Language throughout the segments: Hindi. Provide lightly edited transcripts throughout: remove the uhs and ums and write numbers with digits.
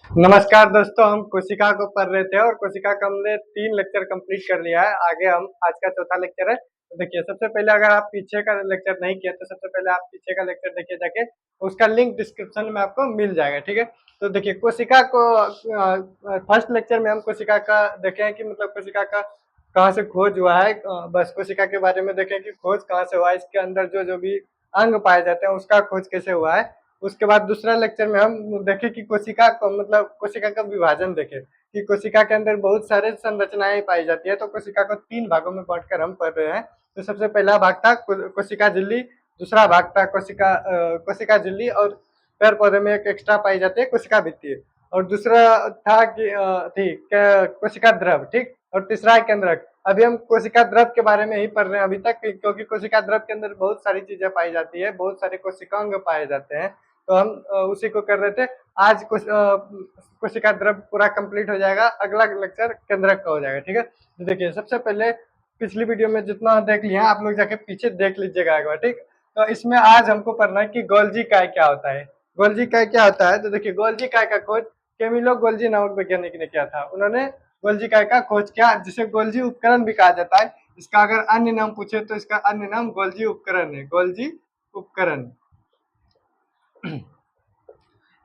नमस्कार दोस्तों, हम कोशिका को पढ़ रहे थे और कोशिका का हमने 3 लेक्चर कंप्लीट कर लिया है। आगे हम आज का चौथा लेक्चर है। तो देखिए, सबसे पहले अगर आप पीछे का लेक्चर नहीं किए तो सबसे पहले आप पीछे का लेक्चर देखिए जाके, उसका लिंक डिस्क्रिप्शन में आपको मिल जाएगा, ठीक है। तो देखिए, कोशिका को फर्स्ट लेक्चर में हम कोशिका का देखे हैं कि मतलब कोशिका का कहाँ से खोज हुआ है। बस कोशिका के बारे में देखें कि खोज कहाँ से हुआ है, इसके अंदर जो जो भी अंग पाए जाते हैं उसका खोज कैसे हुआ है। उसके बाद दूसरा लेक्चर में हम देखें कि कोशिका को मतलब कोशिका का विभाजन देखें कि कोशिका के अंदर बहुत सारे संरचनाएं पाई जाती है। तो कोशिका को 3 भागों में बांटकर हम पढ़ रहे हैं। तो सबसे पहला भाग था कोशिका झिल्ली, दूसरा भाग था कोशिका झिल्ली और पेड़ पौधे में एक एक्स्ट्रा पाई जाती है कोशिका भित्ति, और दूसरा था कि कोशिका द्रव, ठीक, और तीसरा है केंद्रक। अभी हम कोशिका द्रव के बारे में ही पढ़ रहे हैं अभी तक, क्योंकि कोशिका द्रव के अंदर बहुत सारी चीजें पाई जाती है, बहुत सारे कोशिकांग पाए जाते हैं। तो हम उसी को कर रहे थे। आज कोशिका द्रव पूरा कंप्लीट हो जाएगा, अगला लेक्चर केंद्रक का हो जाएगा, ठीक है। तो देखिए, सबसे पहले पिछली वीडियो में जितना देख लिया आप लोग जाके पीछे देख लीजिएगा एक बार, ठीक। तो इसमें आज हमको पढ़ना है कि गोल्जी काय क्या होता है। गोल्जी काय क्या होता है, तो देखिए, गोल्जी काय का खोज कैमिलो गोल्जी नामक वैज्ञानिक ने किया था। उन्होंने गोल्जी काय का खोज किया, जिसे गोल्जी उपकरण भी कहा जाता है। इसका अगर अन्य नाम पूछे तो इसका अन्य नाम गोल्जी उपकरण है, गोल्जी उपकरण।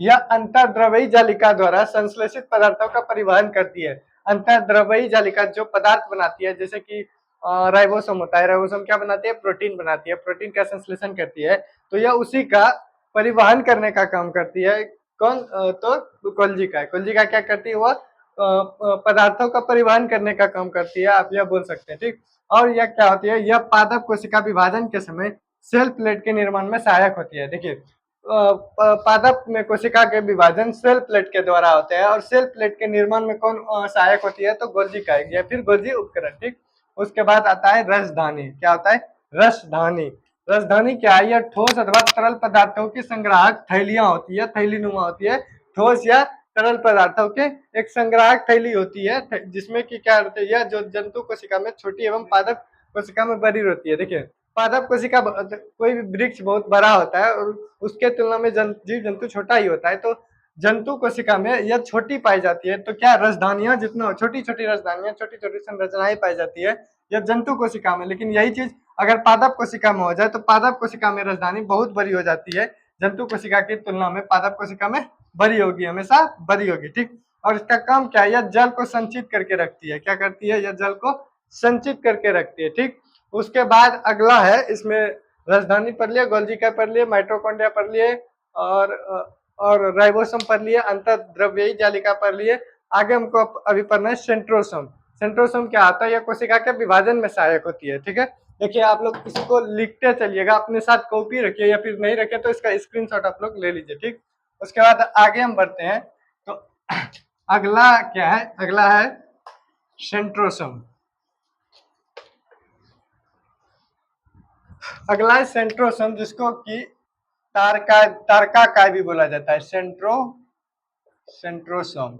यह अंतर्द्रवयी जालिका द्वारा संश्लेषित पदार्थों का परिवहन करती है। अंतर्द्रवयी जालिका जो पदार्थ बनाती है, जैसे कि राइबोसोम होता है, राइबोसोम क्या बनाती है, प्रोटीन बनाती है, प्रोटीन का संश्लेषण करती है। तो यह उसी का परिवहन करने का काम करती है। कौन? तो कोल्जिका क्या करती है, वह पदार्थों का परिवहन करने का काम करती है, आप यह बोल सकते हैं, ठीक। और यह क्या होती है, यह पादप कोशिका विभाजन के समय सेल प्लेट के निर्माण में सहायक होती है। देखिए, पादप में कोशिका के विभाजन सेल प्लेट के द्वारा होते हैं, और सेल प्लेट के निर्माण में कौन सहायक होती है, तो गोल्जी काय या फिर गोल्जी उपकरण, ठीक। उसके बाद आता है रसधानी। क्या होता है? रसधानी। रसधानी क्या है? यह ठोस अथवा तरल पदार्थों की संग्राहक थैलियां होती है, थैली नुमा होती है। ठोस या तरल पदार्थों के एक संग्राहक थैली होती है, जिसमें कि क्या होता है, यह जो जंतु कोशिका में छोटी एवं पादप कोशिका में बड़ी होती है। देखिए, पादप कोशिका कोई भी वृक्ष बहुत बड़ा होता है और उसके तुलना में जीव जंतु छोटा ही होता है। तो जंतु कोशिका में यह छोटी पाई जाती है। तो क्या रसधानियां जितना छोटी छोटी रसधानियां, छोटी छोटी संरचनाएं पाई जाती है यह जंतु कोशिका में, लेकिन यही चीज अगर पादप कोशिका में हो जाए तो पादप कोशिका में रसधानी बहुत बड़ी हो जाती है। जंतु कोशिका की तुलना में पादप कोशिका में बड़ी होगी, हमेशा बड़ी होगी, ठीक। और इसका काम क्या है, यह जल को संचित करके रखती है। क्या करती है? यह जल को संचित करके रखती है, ठीक। उसके बाद अगला है, इसमें राजधानी पढ़ लिए, गोल्जी काय पढ़ लिए, माइटोकॉन्ड्रिया पढ़ लिए, और राइबोसोम पढ़ लिए, अंतर्द्रव्ययी जालिका पढ़ लिए। आगे हमको अभी पढ़ना है सेंट्रोसोम। सेंट्रोसोम क्या आता है? यह कोशिका के विभाजन में सहायक होती है, ठीक है। देखिए, आप लोग इसको लिखते चलिएगा, अपने साथ कॉपी रखिए या फिर नहीं रखे तो इसका स्क्रीनशॉट आप लोग ले लीजिए, ठीक। उसके बाद आगे हम बढ़ते हैं। तो अगला क्या है? अगला है सेंट्रोसोम। अगला है सेंट्रोसोम, जिसको कि तारका काय भी बोला जाता है। सेंट्रोसोम,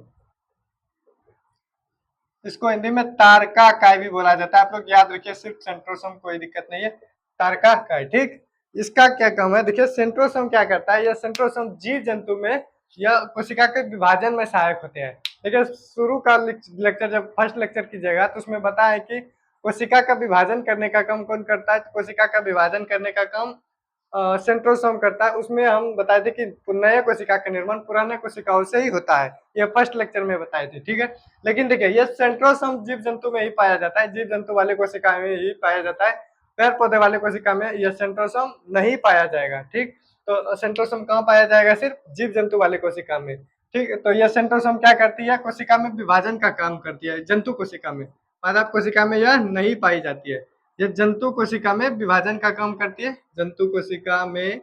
इसको हिंदी में तारका काय भी बोला जाता है। आप लोग याद रखिए, सिर्फ सेंट्रोसोम, कोई दिक्कत नहीं है, तारका काय, ठीक। इसका क्या काम है? देखिए, सेंट्रोसोम क्या करता है, यह सेंट्रोसोम जीव जंतु में यह कोशिका के विभाजन में सहायक होते हैं। देखिए, शुरू का लेक्चर जब फर्स्ट लेक्चर कीजिएगा तो उसमें बताया कि कोशिका का विभाजन करने का काम कौन करता है। कोशिका का विभाजन करने का काम सेंट्रोसोम करता है। उसमें हम बताए थे कि नए कोशिका का निर्माण पुराने कोशिकाओं से ही होता है, ये फर्स्ट लेक्चर में बताए थे, ठीक है। लेकिन देखिए, ये सेंट्रोसोम जीव जंतु में ही पाया जाता है, जीव जंतु वाले कोशिका में ही पाया जाता है। पेड़ पौधे वाले कोशिका में यह सेंट्रोसोम नहीं पाया जाएगा, ठीक। तो सेंट्रोसोम कहाँ पाया जाएगा? सिर्फ जीव जंतु वाले कोशिका में, ठीक। तो यह सेंट्रोसोम क्या करती है? कोशिका में विभाजन का काम करती है, जंतु कोशिका में। पादप कोशिका में यह नहीं पाई जाती है। ये जंतु कोशिका में विभाजन का काम करती है, जंतु कोशिका में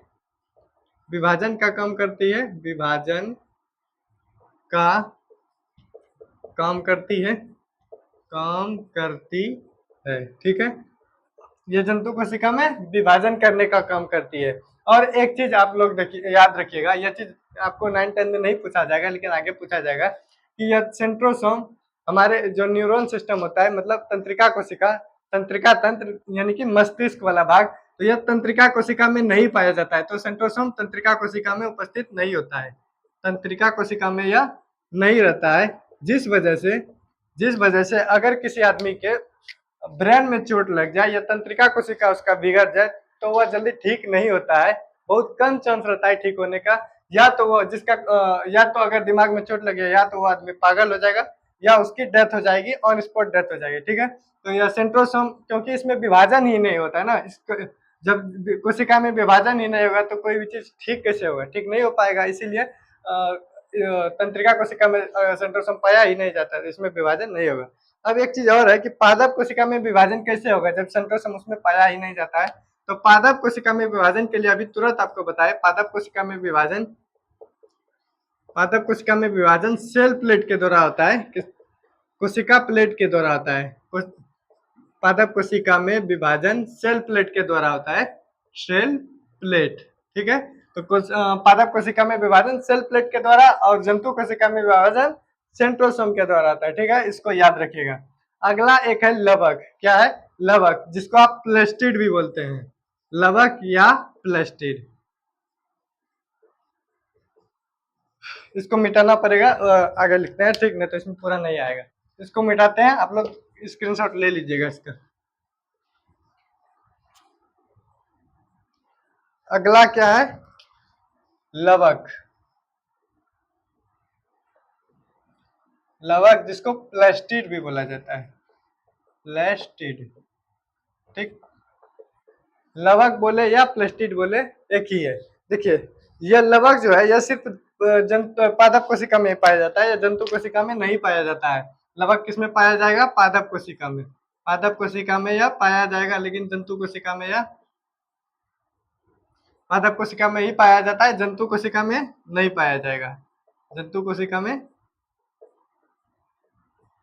विभाजन का काम करती है, विभाजन का काम करती है, काम करती है, ठीक है। ये जंतु कोशिका में विभाजन करने का काम करती है। और एक चीज आप लोग देखिए, याद रखिएगा, यह चीज आपको 9-10 में नहीं पूछा जाएगा लेकिन आगे पूछा जाएगा कि यह सेंट्रोसोम हमारे जो न्यूरॉन सिस्टम होता है, मतलब तंत्रिका कोशिका, तंत्रिका तंत्र यानी कि मस्तिष्क वाला भाग, तो यह तंत्रिका कोशिका में नहीं पाया जाता है। तो सेंट्रोसोम तंत्रिका कोशिका में उपस्थित नहीं होता है, तंत्रिका कोशिका में यह नहीं रहता है, जिस वजह से अगर किसी आदमी के ब्रेन में चोट लग जाए या तंत्रिका कोशिका उसका बिगड़ जाए तो वह जल्दी ठीक नहीं होता है, बहुत कम चांस रहता है ठीक होने का। या तो वो या तो अगर दिमाग में चोट लगे या तो वो आदमी पागल हो जाएगा या उसकी डेथ हो जाएगी, ऑन स्पॉट डेथ हो जाएगी, ठीक है। तो यह सेंट्रोसोम, क्योंकि इसमें विभाजन ही नहीं होता है ना, इसको जब कोशिका में विभाजन ही नहीं होगा तो कोई भी चीज ठीक कैसे होगा, ठीक नहीं हो पाएगा। इसीलिए तंत्रिका कोशिका में सेंट्रोसोम पाया ही नहीं जाता है, इसमें विभाजन नहीं होगा। अब एक चीज और है कि पादप कोशिका में विभाजन कैसे होगा जब सेंट्रोसोम उसमें पाया ही नहीं जाता है। तो पादप कोशिका में विभाजन के लिए अभी तुरंत आपको बताए, पादप कोशिका में विभाजन सेल प्लेट के द्वारा होता है, कोशिका प्लेट के द्वारा होता है। पादप कोशिका में विभाजन सेल प्लेट के द्वारा होता है, सेल प्लेट, ठीक है। तो पादप कोशिका में विभाजन सेल प्लेट के द्वारा और जंतु कोशिका में विभाजन सेंट्रोसोम के द्वारा होता है, ठीक है, इसको याद रखिएगा। अगला एक है लवक। क्या है? लवक, जिसको आप प्लेस्टिड भी बोलते हैं, लवक या प्लेस्टिड। इसको मिटाना पड़ेगा, आगे लिखते हैं, ठीक, नहीं तो इसमें पूरा नहीं आएगा। इसको मिटाते हैं, आप लोग स्क्रीनशॉट ले लीजिएगा इसका। अगला क्या है? लवक। लवक जिसको प्लेस्टिड भी बोला जाता है, प्लेस्टिड, ठीक। लवक बोले या प्लेस्टिड बोले एक ही है। देखिए, यह लवक जो है यह सिर्फ पादप कोशिका में पाया जाता है या जंतु कोशिका में नहीं पाया जाता है। लवक किस में पाया जाएगा? पादप कोशिका में। पादप कोशिका में यह पाया जाएगा, लेकिन जंतु कोशिका में यह पादप कोशिका में ही पाया जाता है, जंतु कोशिका में नहीं पाया जाएगा, जंतु कोशिका में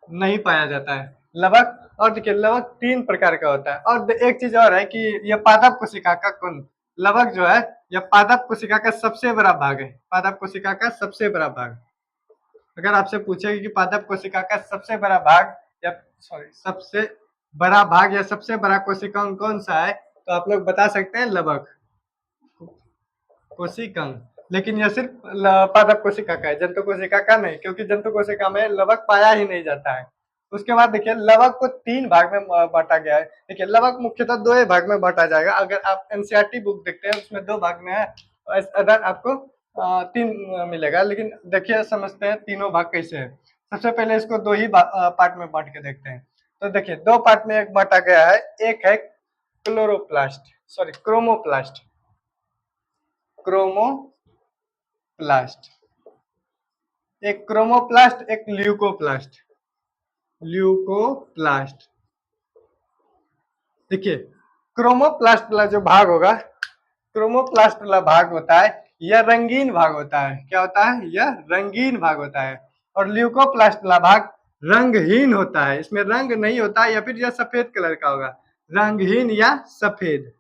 नहीं पाया जाता है लवक। और देखिए, लवक 3 प्रकार का होता है। और एक चीज और है कि यह पादप कोशिका का कौन, लवक जो है यह पादप कोशिका का सबसे बड़ा भाग है, पादप कोशिका का सबसे बड़ा भाग। अगर आपसे पूछेगी कि पादप कोशिका का सबसे बड़ा भाग या सबसे बड़ा भाग या सबसे बड़ा कोशिकांग कौन सा है, तो आप लोग बता सकते हैं लवक, कोशिकांग। लेकिन यह सिर्फ पादप कोशिका का है, जंतु कोशिका का नहीं, क्योंकि जंतु कोशिका में लवक पाया ही नहीं जाता है। उसके बाद देखिए, लवक को 3 भाग में बांटा गया है। देखिए, लवक मुख्यतः 2 ही भाग में बांटा जाएगा। अगर आप एनसीईआरटी बुक देखते हैं उसमें 2 भाग में है, अदर आपको 3 मिलेगा। लेकिन देखिए, समझते हैं तीनों भाग कैसे है। सबसे पहले इसको 2 ही पार्ट में बांट के देखते हैं। तो देखिए, 2 पार्ट में एक बांटा गया है, एक है क्रोमोप्लास्ट, क्रोमोप्लास्ट, एक क्रोमोप्लास्ट, एक ल्यूकोप्लास्ट, ल्यूकोप्लास्ट। देखिए, क्रोमोप्लास्ट वाला जो भाग होगा, क्रोमोप्लास्ट वाला भाग होता है यह रंगीन भाग होता है। क्या होता है? यह रंगीन भाग होता है। और ल्यूकोप्लास्ट वाला भाग रंगहीन होता है, इसमें रंग नहीं होता, या फिर यह सफेद कलर का होगा, रंगहीन या सफेद,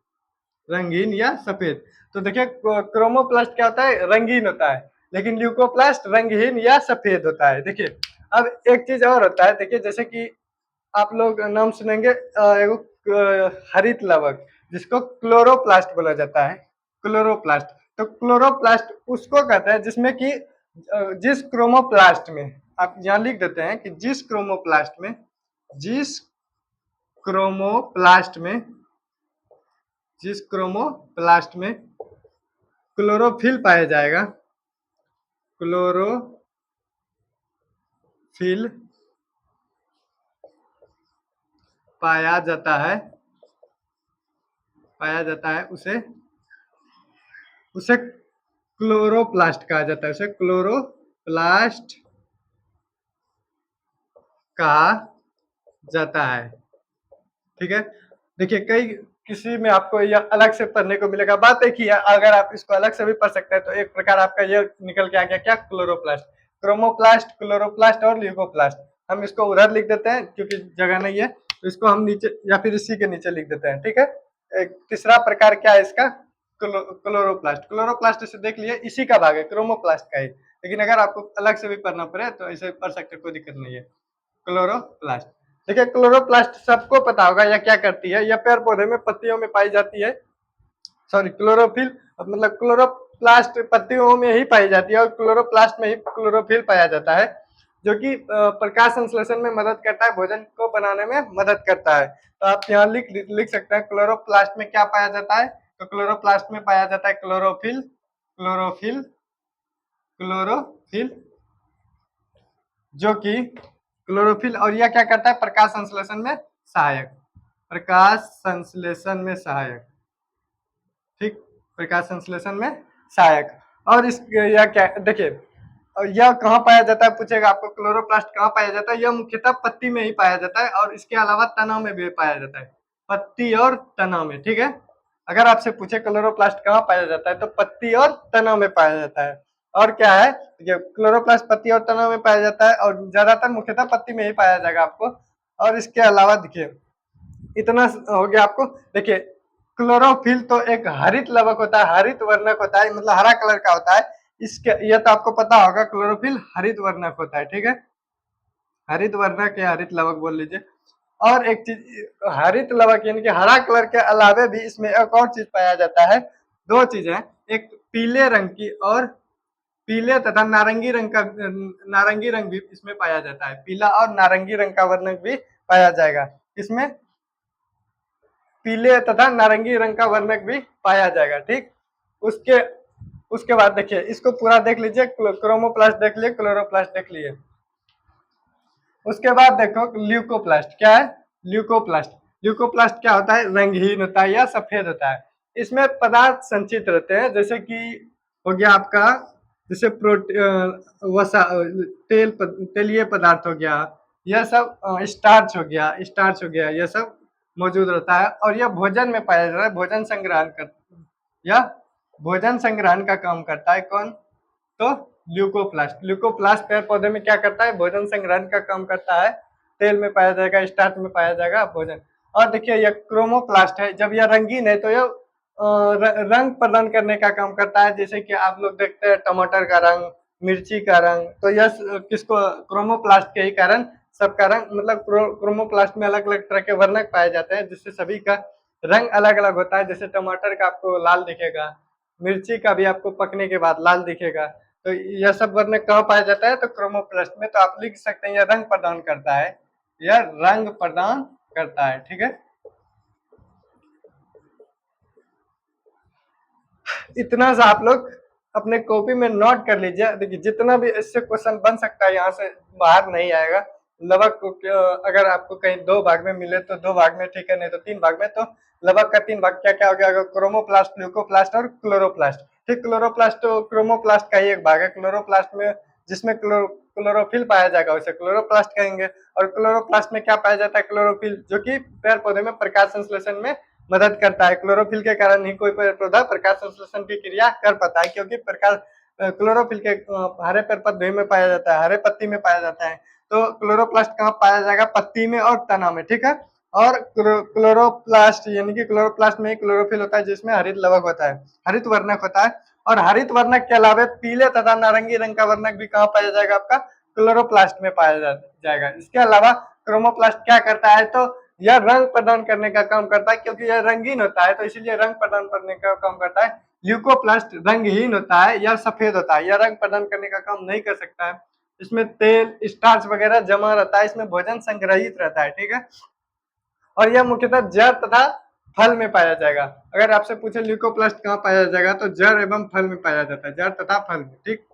रंगीन या सफेद। तो देखिए, क्रोमोप्लास्ट क्या होता है? रंगीन होता है, लेकिन ल्यूकोप्लास्ट रंगहीन या सफेद होता है। देखिए, अब एक चीज और होता है, देखिए, जैसे कि आप लोग नाम सुनेंगे हरित लवक, जिसको क्लोरोप्लास्ट बोला जाता है, क्लोरोप्लास्ट। तो क्लोरोप्लास्ट उसको कहते हैं जिसमें कि जिस क्रोमोप्लास्ट में, आप यहाँ लिख देते हैं कि जिस क्रोमोप्लास्ट में क्लोरोफिल पाया जाएगा, क्लोरोफिल पाया जाता है, उसे क्लोरोप्लास्ट कहा जाता है, उसे क्लोरोप्लास्ट कहा जाता है, ठीक है। देखिए, किसी में आपको यह अलग से पढ़ने को मिलेगा, बात एक ही है। अगर आप इसको अलग से भी पढ़ सकते हैं तो एक प्रकार आपका ये निकल के आ गया, क्या? क्लोरोप्लास्ट, क्रोमोप्लास्ट, क्लोरोप्लास्ट और ल्यूकोप्लास्ट। हम इसको उधर लिख देते हैं क्योंकि जगह नहीं है, तो इसको हम नीचे या फिर इसी के नीचे लिख देते हैं, ठीक है। एक तीसरा प्रकार क्या है इसका? क्लोरोप्लास्ट। क्लोरोप्लास्ट से देख लिए इसी का भाग है, क्रोमोप्लास्ट का ही। लेकिन अगर आपको अलग से भी पढ़ना पड़े तो ऐसे पढ़ सकते, कोई दिक्कत नहीं है। क्लोरोप्लास्ट, देखिए, क्लोरोप्लास्ट सबको पता होगा यह क्या करती है, यह पेड़ पौधे में पत्तियों में पाई जाती है। सॉरी, क्लोरोफिल मतलब क्लोरोप्लास्ट पत्तियों में ही पाई जाती है और क्लोरोप्लास्ट में ही क्लोरोफिल पाया जाता है, जो कि प्रकाश संश्लेषण में मदद करता है, भोजन को बनाने में मदद करता है। तो आप यहाँ लिख सकते हैं क्लोरोप्लास्ट में क्या पाया जाता है। तो क्लोरोप्लास्ट में पाया जाता है क्लोरोफिल, क्लोरोफिल, क्लोरोफिल, जो कि क्लोरोफिल, और यह क्या करता है, प्रकाश संश्लेषण में सहायक, प्रकाश संश्लेषण में सहायक, ठीक, प्रकाश संश्लेषण में सहायक। और इस यह क्या देखिए, यह कहाँ पाया जाता है पूछेगा आपको, क्लोरोप्लास्ट कहाँ पाया जाता है। यह मुख्यतः पत्ती में ही पाया जाता है और इसके अलावा तना में भी पाया जाता है, पत्ती और तना में, ठीक है। अगर आपसे पूछे क्लोरोप्लास्ट कहाँ पाया जाता है तो पत्ती और तना में पाया जाता है। और क्या है, क्लोरोप्लास्ट पत्ती और तना में पाया जाता है और ज्यादातर मुख्यतः पत्ती में ही पाया जाएगा आपको। और इसके अलावा देखिए, इतना हो गया आपको। देखिए क्लोरोफिल तो एक हरित लवक होता है, हरित वर्णक होता है, मतलब हरा कलर का होता है। इसके यह तो आपको पता होगा, क्लोरोफिल हरित वर्णक होता है, ठीक है, हरित वर्णक या हरित लवक बोल लीजिए। और एक चीज, हरित लवक यानी कि हरा कलर के अलावे भी इसमें एक और चीज पाया जाता है, दो चीजें, एक पीले रंग की और पीले तथा नारंगी रंग का, नारंगी रंग भी इसमें पाया जाता है, पीला और नारंगी रंग का वर्णक भी पाया जाएगा इसमें, पीले तथा नारंगी रंग का वर्णक भी पाया जाएगा, ठीक। उसके उसके बाद देखिए, इसको पूरा देख लीजिए, क्रोमोप्लास्ट देख लिए, क्लोरोप्लास्ट देख लिए। उसके बाद देखो ल्यूकोप्लास्ट क्या है, ल्यूकोप्लास्ट, ल्यूकोप्लास्ट क्या होता है, रंगहीन होता है या सफेद होता है। इसमें पदार्थ संचित रहते हैं, जैसे कि हो गया आपका, जैसे वसा, तेलीय पदार्थ हो गया, यह सब स्टार्च हो गया, स्टार्च हो गया, यह सब मौजूद रहता है। और यह भोजन में पाया जाता है, भोजन संग्रहण कर, यह भोजन संग्रहण का काम करता है। कौन, तो ल्यूकोप्लास्ट, ल्यूकोप्लास्ट पेड़ पौधे में क्या करता है, भोजन संग्रहण का काम करता है, तेल में पाया जाएगा, स्टार्च में पाया जाएगा भोजन। और देखिए यह क्रोमोप्लास्ट है, जब यह रंगीन है तो यह रंग प्रदान करने का काम करता है, जैसे कि आप लोग देखते हैं टमाटर का रंग, मिर्ची का रंग, तो यह किसको, क्रोमोप्लास्ट के ही कारण सबका रंग, मतलब क्रोमोप्लास्ट में अलग अलग तरह के वर्णक पाए जाते हैं, जिससे सभी का रंग अलग अलग होता है। जैसे टमाटर का आपको लाल दिखेगा, मिर्ची का भी आपको पकने के बाद लाल दिखेगा। तो यह सब वर्णक कहाँ पाया जाता है, तो क्रोमोप्लास्ट में। तो आप लिख सकते हैं यह रंग प्रदान करता है, यह रंग प्रदान करता है, ठीक है। इतना सा आप लोग अपने कॉपी में नोट कर लीजिए। देखिए जितना भी इससे क्वेश्चन बन सकता है, यहाँ से बाहर नहीं आएगा। लवक को अगर आपको कहीं दो भाग में मिले तो दो भाग में, ठीक है, नहीं तो तीन भाग में। तो लवक का तीन भाग क्या क्या हो गया, क्रोमोप्लास्ट, ल्यूकोप्लास्ट और क्लोरोप्लास्ट, ठीक। क्लोरोप्लास्ट तो क्रोमोप्लास्ट का ही एक भाग है, क्लोरोप्लास्ट में जिसमें क्लोरोफिल पाया जाएगा उसे क्लोरोप्लास्ट कहेंगे। और क्लोरोप्लास्ट में क्या पाया जाता है, क्लोरोफिल, जो कि पेड़ पौधे में प्रकाश संश्लेषण में मदद करता है। क्लोरोफिल के कारण ही कोई पेड़ पौधा प्रकाश संश्लेषण की क्रिया कर पाता है, क्योंकि प्रकाश क्लोरोफिल के हरे पेड़ पौधे में पाया जाता है, हरे पत्ती में पाया जाता है। तो क्लोरोप्लास्ट कहाँ पाया जाएगा, पत्ती में और तना में, ठीक है। और क्लोरोप्लास्ट यानी कि क्लोरोप्लास्ट में क्लोरोफिल होता है, जिसमें हरित लवक होता है, हरित वर्णक होता है। और हरित वर्णक के अलावा पीले तथा नारंगी रंग का वर्णक भी कहाँ पाया जाएगा, आपका क्लोरोप्लास्ट में पाया जाएगा। इसके अलावा क्रोमोप्लास्ट क्या करता है, तो यह रंग प्रदान करने का काम करता है, क्योंकि यह रंगीन होता है तो इसीलिए रंग प्रदान करने का काम करता है। ल्यूकोप्लास्ट रंगहीन होता है या सफेद होता है, यह रंग प्रदान करने का काम नहीं कर सकता है। इसमें तेल, स्टार्च वगैरह जमा रहता है, इसमें भोजन संग्रहित रहता है, ठीक है। और यह मुख्यतः जड़ तथा फल में पाया जाएगा। अगर आपसे पूछे ल्यूकोप्लास्ट कहाँ पाया जाएगा, तो जड़ एवं फल में पाया जाता है, जड़ तथा फल में, ठीक,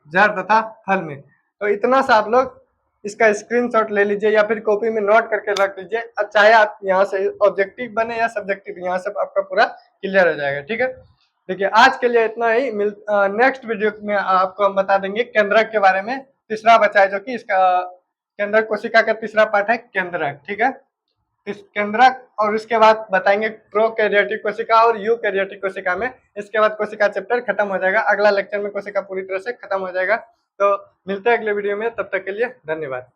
जड़ तथा फल में। तो इतना सा आप लोग इसका स्क्रीनशॉट ले लीजिए या फिर कॉपी में नोट करके रख लीजिए। चाहे आप यहाँ से ऑब्जेक्टिव बने या सब्जेक्टिव, यहाँ से आपका पूरा क्लियर हो जाएगा, ठीक है। देखिए आज के लिए इतना ही। नेक्स्ट वीडियो में आपको हम बता देंगे केंद्रक के बारे में। तीसरा बचा है, जो कि इसका केंद्रक कोशिका का तीसरा पार्ट है केंद्रक, ठीक है। इस केंद्रक, और इसके बाद बताएंगे प्रोकैरियोटिक कोशिका और यूकैरियोटिक कोशिका में। इसके बाद कोशिका चैप्टर खत्म हो जाएगा, अगला लेक्चर में कोशिका पूरी तरह से खत्म हो जाएगा। तो मिलते हैं अगले वीडियो में, तब तक के लिए धन्यवाद।